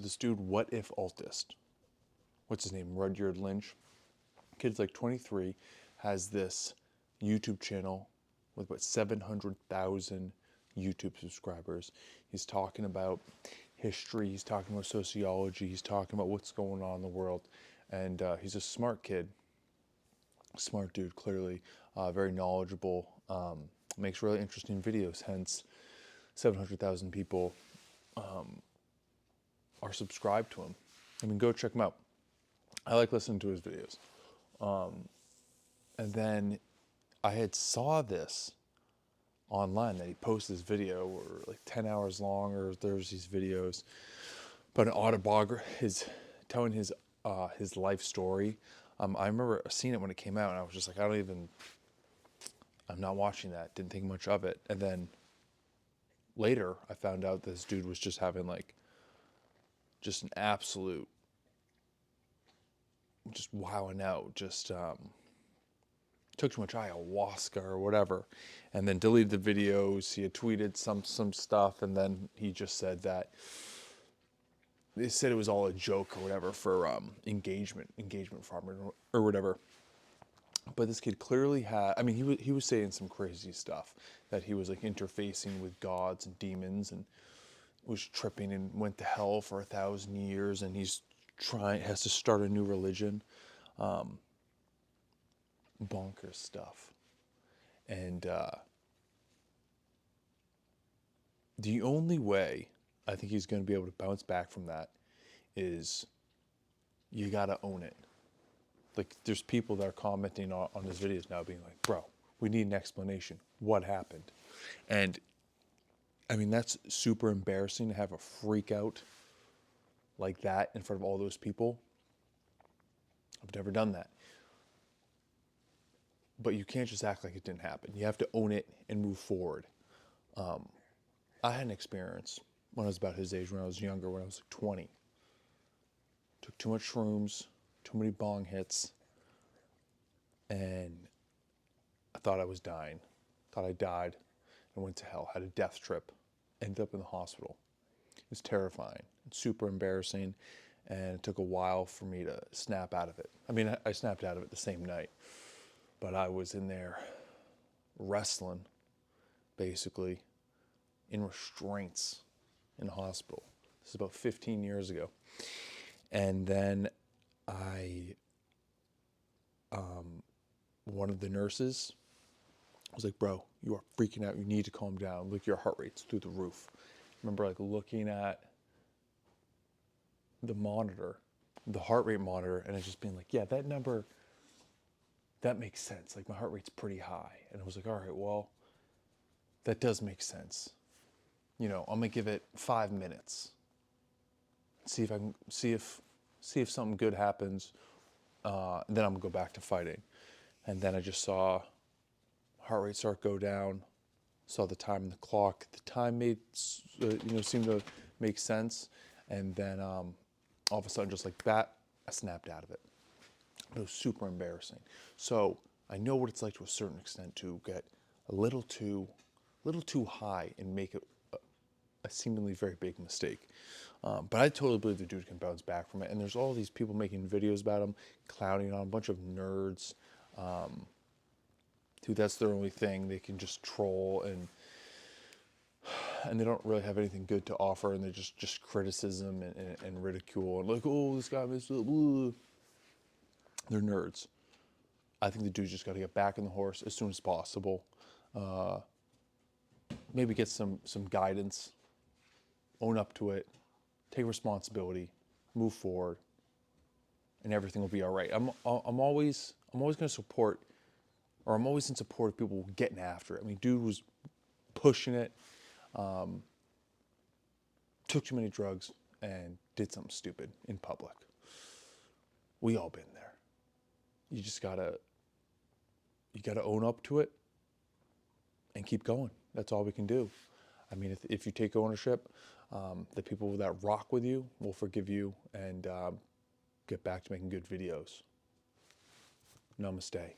this dude, WhatifAlthist. What's his name? Rudyard Lynch. Kid's like 23, has this YouTube channel with about 700,000 YouTube subscribers. He's talking about history, he's talking about sociology, he's talking about what's going on in the world. And he's a smart kid, smart dude, clearly, very knowledgeable, makes really interesting videos, hence 700,000 people are subscribed to him. I mean, go check him out. I like listening to his videos. And then I had saw this online that he posted this video, or like 10 hours long, or there's these videos, but an autobiography, telling his life story. I remember seeing it when it came out, and I was just like, I'm not watching that. Didn't think much of it. And then later, I found out this dude was just having like, just an absolute, just wowing out, just took too much ayahuasca or whatever, and then deleted the videos. He had tweeted some stuff, and then he just said that they said it was all a joke or whatever for engagement farmer or whatever. But this kid clearly had, I mean, he was saying some crazy stuff, that he was like interfacing with gods and demons, and was tripping and went to hell for 1,000 years, and has to start a new religion. Bonkers stuff. And the only way I think he's going to be able to bounce back from that is you got to own it. Like, there's people that are commenting on his videos now being like, bro, we need an explanation. What happened? And I mean, that's super embarrassing to have a freak out like that in front of all those people. I've never done that. But you can't just act like it didn't happen. You have to own it and move forward. I had an experience when I was about his age, when I was younger, when I was like 20. Took too much shrooms, too many bong hits, and I thought I was dying. Thought I died and went to hell. Had a death trip. Ended up in the hospital. It was terrifying. Super embarrassing, and it took a while for me to snap out of it. I mean, I snapped out of it the same night, but I was in there wrestling, basically, in restraints in the hospital. This is about 15 years ago. And then one of the nurses was like, bro, you are freaking out. You need to calm down. Like, your heart rate's through the roof. I remember like looking at the monitor, the heart rate monitor, and it's just being like, yeah, that number, that makes sense. Like, my heart rate's pretty high. And I was like, all right, well, that does make sense. You know, I'm gonna give it 5 minutes. See if I can see if something good happens. And then I'm gonna go back to fighting. And then I just saw heart rate start go down. Saw the time in the clock. The time seemed to make sense. And then all of a sudden, just like that, I snapped out of it. It was super embarrassing. So I know what it's like to a certain extent to get a little too high and make a seemingly very big mistake. But I totally believe the dude can bounce back from it. And there's all these people making videos about him, clowning on a bunch of nerds. Dude, that's their only thing. They can just troll, and they don't really have anything good to offer, and they're just criticism and ridicule, and like, oh, this guy messed up. They're nerds. I think the dude's just got to get back on the horse as soon as possible. Maybe get some guidance, own up to it, take responsibility, move forward, and everything will be all right. I'm always going to support, or I'm always in support of people getting after it. I mean, dude was pushing it, took too many drugs, and did something stupid in public. We all been there. You just gotta own up to it and keep going. That's all we can do. I mean, if you take ownership, the people that rock with you will forgive you and get back to making good videos. Namaste.